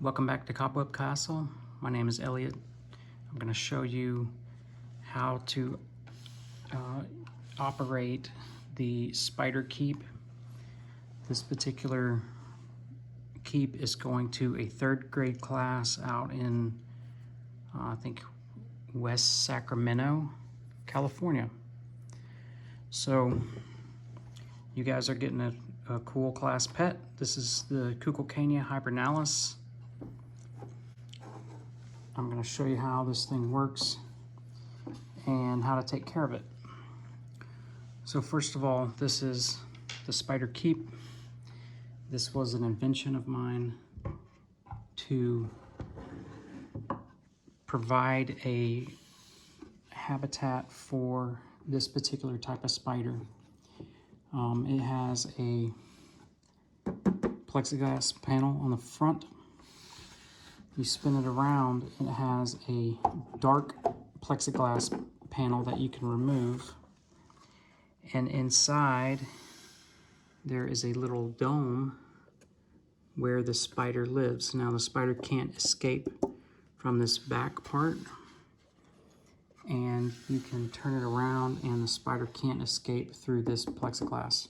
Welcome back to Cobweb Castle. My name is Elliott. I'm going to show you how to operate the spider keep. This particular keep is going to a third grade class out in, I think, West Sacramento, California. So you guys are getting a cool class pet. This is the Kukulcania hibernalis. I'm going to show you how this thing works and how to take care of it. So first of all, this is the spider keep. This was an invention of mine to provide a habitat for this particular type of spider. It has a plexiglass panel on the front. You spin it around, it has a dark plexiglass panel that you can remove. And inside, there is a little dome where the spider lives. Now the spider can't escape from this back part. And you can turn it around and the spider can't escape through this plexiglass.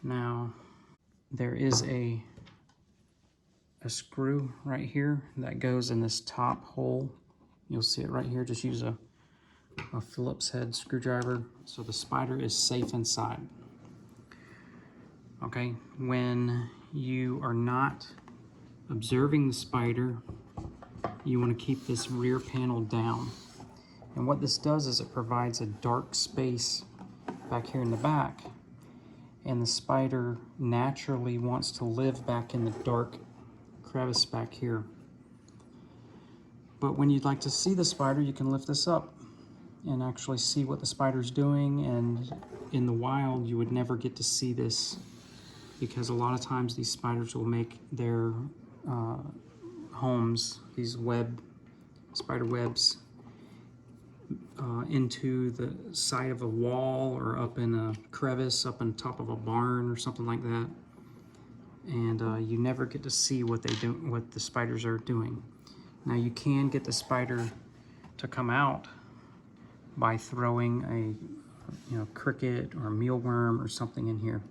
Now, there is a screw right here that goes in this top hole. You'll see it right here. Just use a Phillips head screwdriver so the spider is safe inside. Okay, when you are not observing the spider, you want to keep this rear panel down. And what this does is it provides a dark space back here in the back, and the spider naturally wants to live back in the dark crevice back here. But when you'd like to see the spider, you can lift this up and actually see what the spider's doing. And in the wild, you would never get to see this because a lot of times these spiders will make their homes, these spider webs, into the side of a wall or up in a crevice, up on top of a barn or something like that. And you never get to see what the spiders are doing. Now you can get the spider to come out by throwing a cricket or a mealworm or something in here.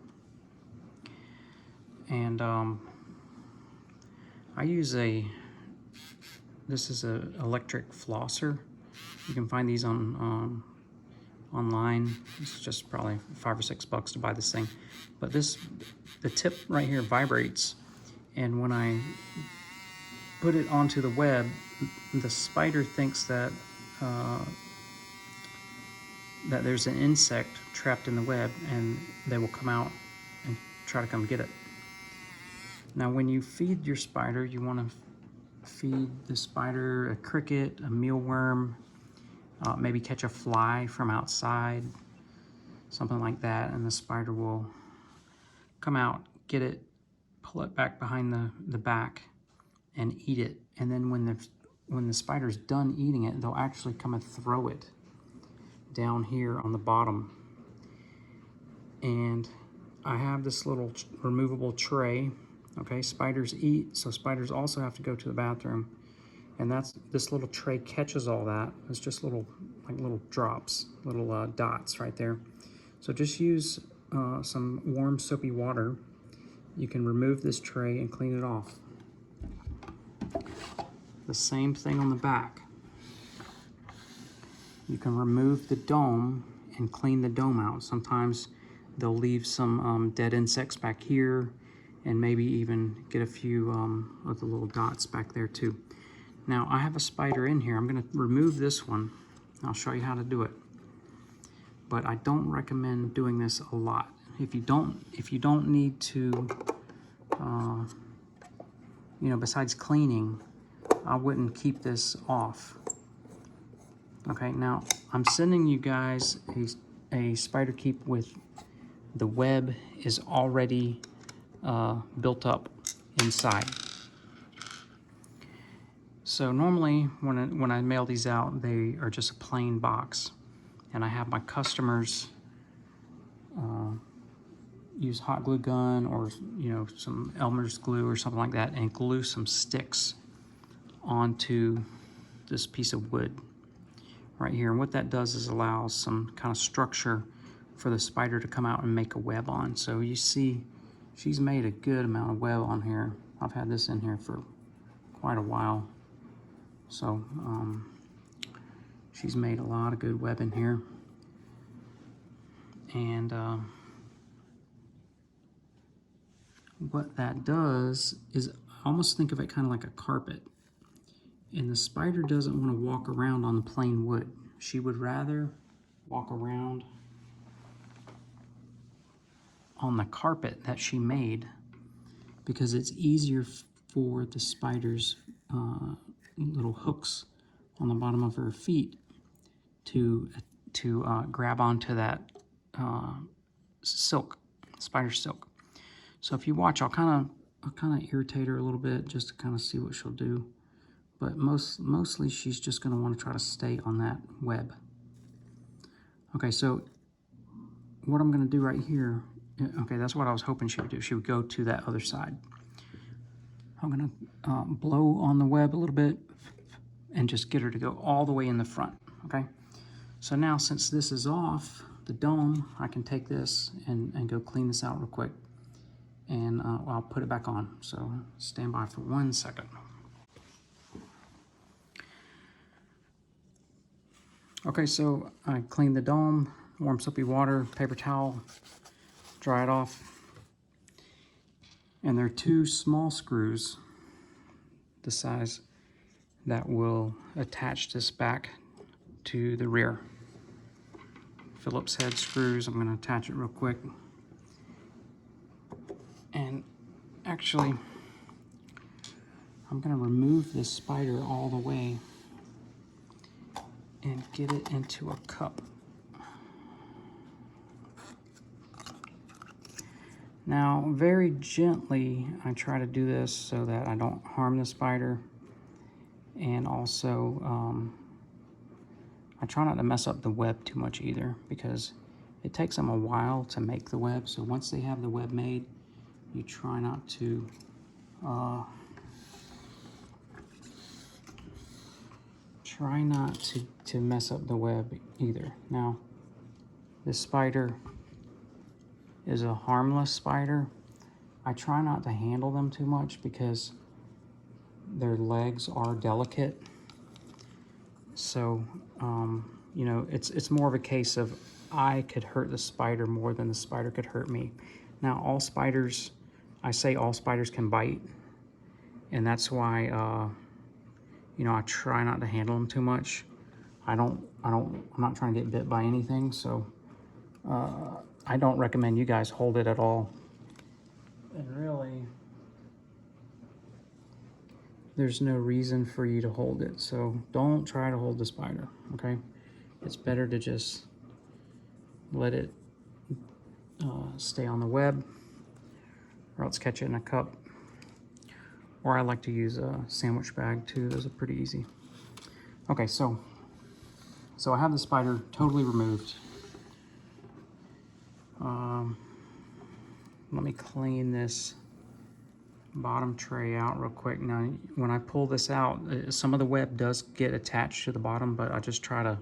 And I use this is an electric flosser. You can find these on online. It's just probably $5 or $6 to buy this thing. But the tip right here vibrates, and when I put it onto the web, the spider thinks that that there's an insect trapped in the web, and they will come out and try to come get it. Now when you feed your spider, you want to feed the spider a cricket, a mealworm, maybe catch a fly from outside, something like that, and the spider will come out, get it, pull it back behind the back, and eat it. And then when the spider's done eating it, they'll actually come and throw it down here on the bottom. And I have this little removable tray. Okay, spiders eat, so spiders also have to go to the bathroom. And this little tray catches all that. It's just little drops, little dots right there. So just use some warm soapy water. You can remove this tray and clean it off. The same thing on the back. You can remove the dome and clean the dome out. Sometimes they'll leave some dead insects back here, and maybe even get a few of the little dots back there too. Now I have a spider in here. I'm going to remove this one. I'll show you how to do it. But I don't recommend doing this a lot. If you don't need to, besides cleaning, I wouldn't keep this off. Okay, now I'm sending you guys a spider keep with the web is already built up inside. So normally when I mail these out, they are just a plain box, and I have my customers use hot glue gun or, you know, some Elmer's glue or something like that and glue some sticks onto this piece of wood right here. And what that does is allows some kind of structure for the spider to come out and make a web on. So you see she's made a good amount of web on here. I've had this in here for quite a while. So she's made a lot of good web in here. And what that does is almost think of it kind of like a carpet. And the spider doesn't want to walk around on the plain wood. She would rather walk around on the carpet that she made because it's easier for the spider's little hooks on the bottom of her feet to grab onto that silk, spider silk. So if you watch, I'll kind of irritate her a little bit just to kind of see what she'll do. But mostly she's just going to want to try to stay on that web. Okay, so what I'm going to do right here, okay, that's what I was hoping she would do. She would go to that other side. I'm going to blow on the web a little bit and just get her to go all the way in the front, okay? So now since this is off the dome, I can take this and go clean this out real quick. And I'll put it back on. So stand by for 1 second. Okay, so I cleaned the dome, warm soapy water, paper towel, dry it off. And there are 2 small screws, the size that will attach this back to the rear. Phillips head screws. I'm going to attach it real quick. And actually, I'm going to remove this spider all the way and get it into a cup. Now, very gently, I try to do this so that I don't harm the spider. And also, I try not to mess up the web too much either, because it takes them a while to make the web. So once they have the web made, you try not to mess up the web either. Now, this spider is a harmless spider. I try not to handle them too much because their legs are delicate. So, you know, it's more of a case of I could hurt the spider more than the spider could hurt me. Now, all spiders, I say all spiders can bite, and that's why, you know, I try not to handle them too much. I'm not trying to get bit by anything, so I don't recommend you guys hold it at all. And really, there's no reason for you to hold it, so don't try to hold the spider, okay? It's better to just let it stay on the web, or else catch it in a cup. Or I like to use a sandwich bag too. Those are pretty easy. Okay, so I have the spider totally removed. Let me clean this bottom tray out real quick. Now, when I pull this out, some of the web does get attached to the bottom, but I just try to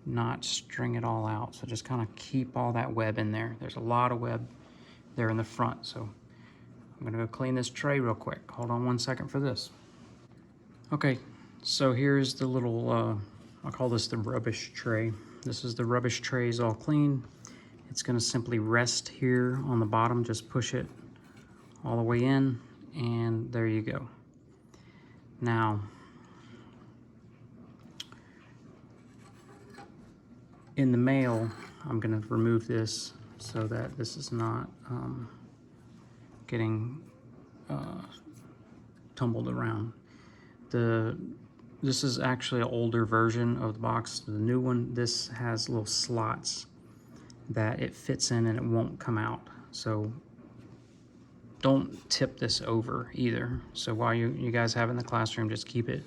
not string it all out. So just kind of keep all that web in there. There's a lot of web there in the front, so I'm gonna go clean this tray real quick. Hold on 1 second for this. Okay, so here's the little, I'll call this the rubbish tray. This is the rubbish tray is all clean. It's gonna simply rest here on the bottom. Just push it all the way in, and there you go. Now, in the male, I'm gonna remove this so that this is not getting tumbled around. This is actually an older version of the box. The new one, this has little slots that it fits in and it won't come out. So don't tip this over either. So while you guys have it in the classroom, just keep it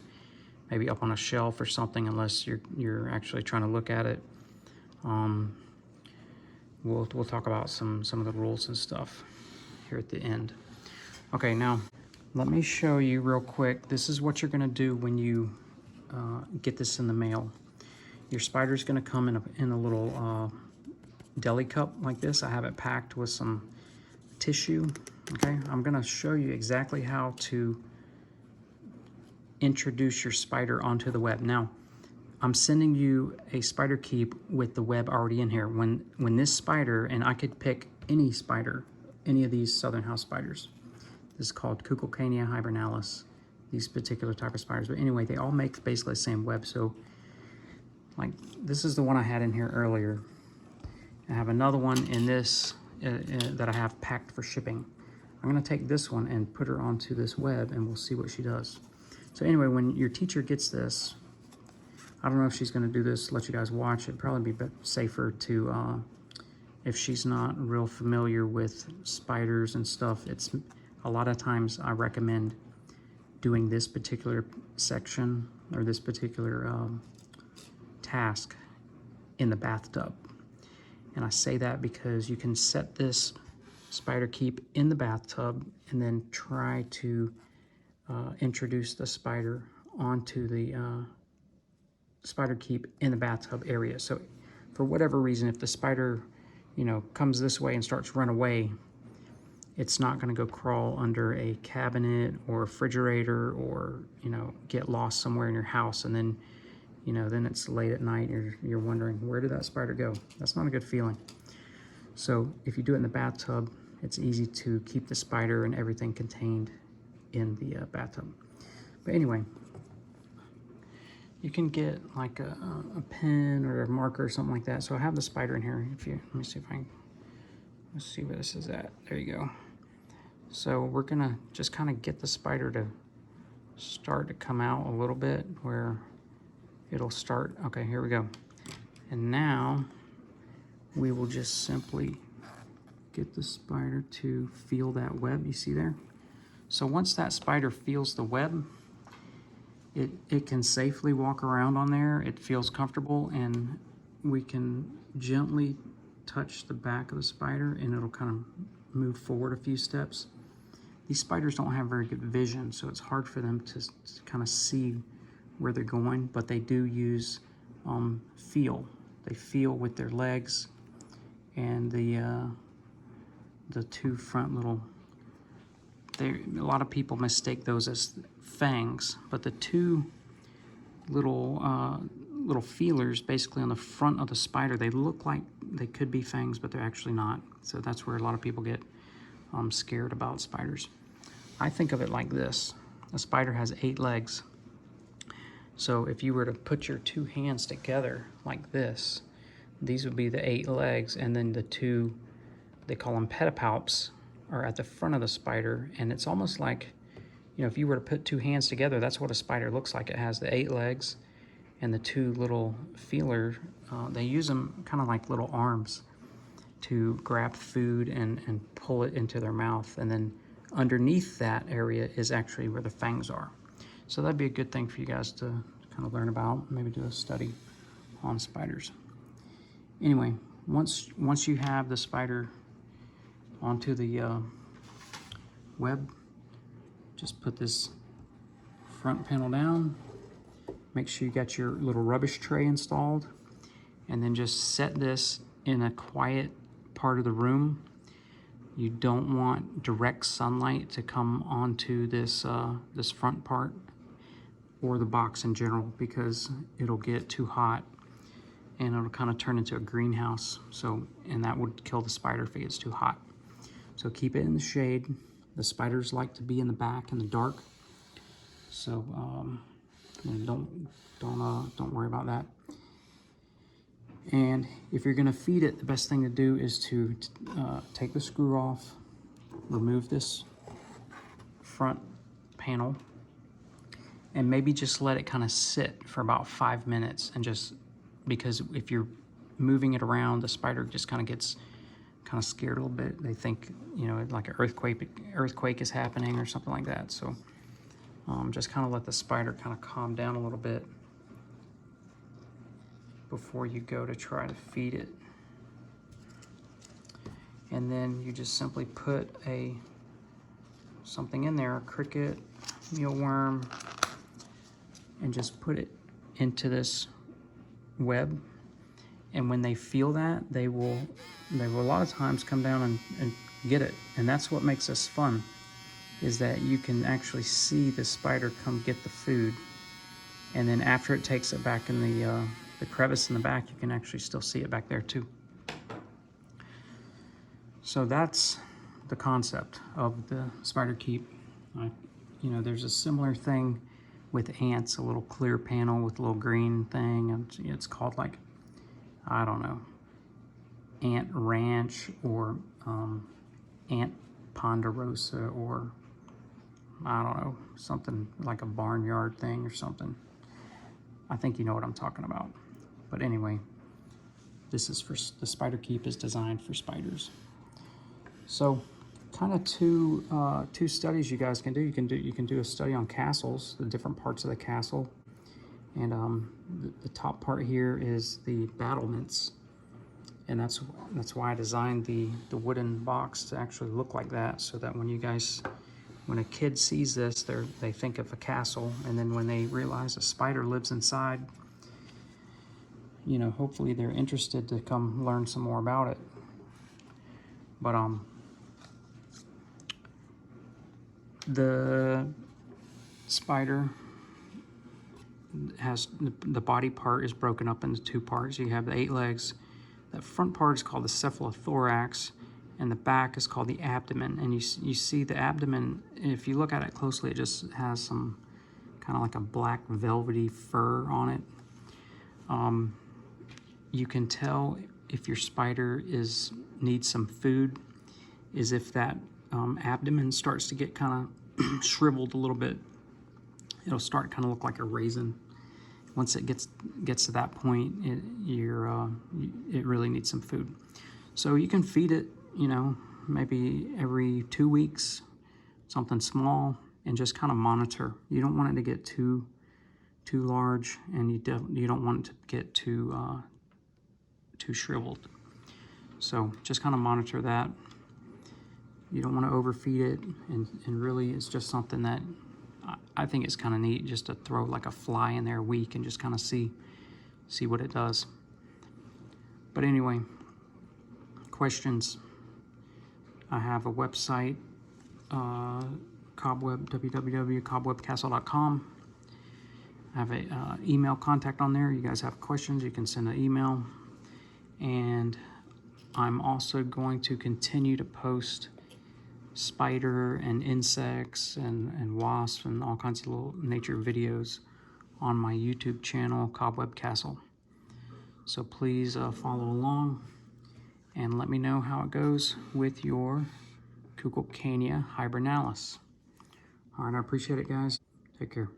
maybe up on a shelf or something, unless you're actually trying to look at it. we'll talk about some of the rules and stuff here at the end. Okay, now let me show you real quick. This is what you're gonna do when you get this in the mail. Your spider's gonna come in a little deli cup like this. I have it packed with some tissue. Okay, I'm gonna show you exactly how to introduce your spider onto the web. Now, I'm sending you a spider keep with the web already in here. When this spider, and I could pick any spider, any of these southern house spiders. This is called Kukulcania hibernalis, these particular type of spiders. But anyway, they all make basically the same web. So like this is the one I had in here earlier. I have another one in this that I have packed for shipping. I'm gonna take this one and put her onto this web and we'll see what she does. So anyway, when your teacher gets this, I don't know if she's gonna do this, let you guys watch. It'd probably be safer to, if she's not real familiar with spiders and stuff, it's a lot of times I recommend doing this particular section or this particular task in the bathtub. And I say that because you can set this spider keep in the bathtub and then try to introduce the spider onto the spider keep in the bathtub area. So for whatever reason, if the spider, you know, comes this way and starts to run away, it's not going to go crawl under a cabinet or refrigerator or, you know, get lost somewhere in your house. And then, you know, then it's late at night and you're wondering, where did that spider go? That's not a good feeling. So if you do it in the bathtub, it's easy to keep the spider and everything contained in the bathtub. But anyway, you can get like a pen or a marker or something like that. So I have the spider in here. Let me see if I can, let's see where this is at. There you go. So we're gonna just kind of get the spider to start to come out a little bit where it'll start. Okay, here we go. And now we will just simply get the spider to feel that web you see there. So once that spider feels the web, it can safely walk around on there. It feels comfortable, and we can gently touch the back of the spider and it'll kind of move forward a few steps. These spiders don't have very good vision, so it's hard for them to kind of see where they're going, but they do use feel. They feel with their legs and the two front little, a lot of people mistake those as fangs, but the two little feelers basically on the front of the spider, they look like they could be fangs, but they're actually not. So that's where a lot of people get scared about spiders. I think of it like this. A spider has 8 legs. So if you were to put your 2 hands together like this, these would be the 8 legs, and then the 2, they call them pedipalps, are at the front of the spider. And it's almost like, you know, if you were to put 2 hands together, that's what a spider looks like. It has the 8 legs and the 2 little feelers. They use them kind of like little arms to grab food and pull it into their mouth. And then underneath that area is actually where the fangs are. So that'd be a good thing for you guys to kind of learn about, maybe do a study on spiders. Anyway, once you have the spider onto the web, just put this front panel down, make sure you got your little rubbish tray installed, and then just set this in a quiet part of the room. You don't want direct sunlight to come onto this this front part or the box in general, because it'll get too hot and it'll kind of turn into a greenhouse. So, and that would kill the spider if it gets too hot. So keep it in the shade. The spiders like to be in the back in the dark. So don't worry about that. And if you're gonna feed it, the best thing to do is to take the screw off, remove this front panel, and maybe just let it kind of sit for about 5 minutes. And just, because if you're moving it around, the spider just kind of gets kind of scared a little bit. They think, you know, like an earthquake is happening or something like that. So just kind of let the spider kind of calm down a little bit before you go to try to feed it. and then you just simply put something in there, a cricket, mealworm, and just put it into this web. And when they feel that, they will a lot of times come down and get it. And that's what makes this fun, is that you can actually see the spider come get the food. And then after it takes it back in the crevice in the back, you can actually still see it back there too. So that's the concept of the spider keep. You know, there's a similar thing with ants, a little clear panel with a little green thing, and it's called, like, I don't know, ant ranch, or ant ponderosa, or I don't know, something like a barnyard thing or something. I think you know what I'm talking about. But anyway, this is for the spider keep is designed for spiders. So kind of two studies you guys can do. You can do a study on castles, the different parts of the castle. And the top part here is the battlements. And that's why I designed the wooden box to actually look like that, so that when a kid sees this, they think of a castle, and then when they realize a spider lives inside, you know, hopefully they're interested to come learn some more about it. But the spider has the body part is broken up into two parts. You have the 8 legs. The front part is called the cephalothorax, and the back is called the abdomen. And you see the abdomen, if you look at it closely, it just has some kind of like a black velvety fur on it. You can tell if your spider needs some food is if that abdomen starts to get kind of shriveled a little bit. It'll start kind of look like a raisin. Once it gets to that point, it really needs some food. So you can feed it, you know, maybe every 2 weeks, something small, and just kind of monitor. You don't want it to get too large, and you don't want it to get too shriveled. So just kind of monitor that. You don't want to overfeed it, and really it's just something that I think it's kind of neat, just to throw like a fly in there a week and just kind of see what it does. But anyway, questions. I have a website, www.cobwebcastle.com. I have a email contact on there. You guys have questions, you can send an email. And I'm also going to continue to post spider and insects and wasps and all kinds of little nature videos on my YouTube channel, Cobweb Castle. So please follow along and let me know how it goes with your Kukulcania hibernalis. All right, I appreciate it, guys. Take care.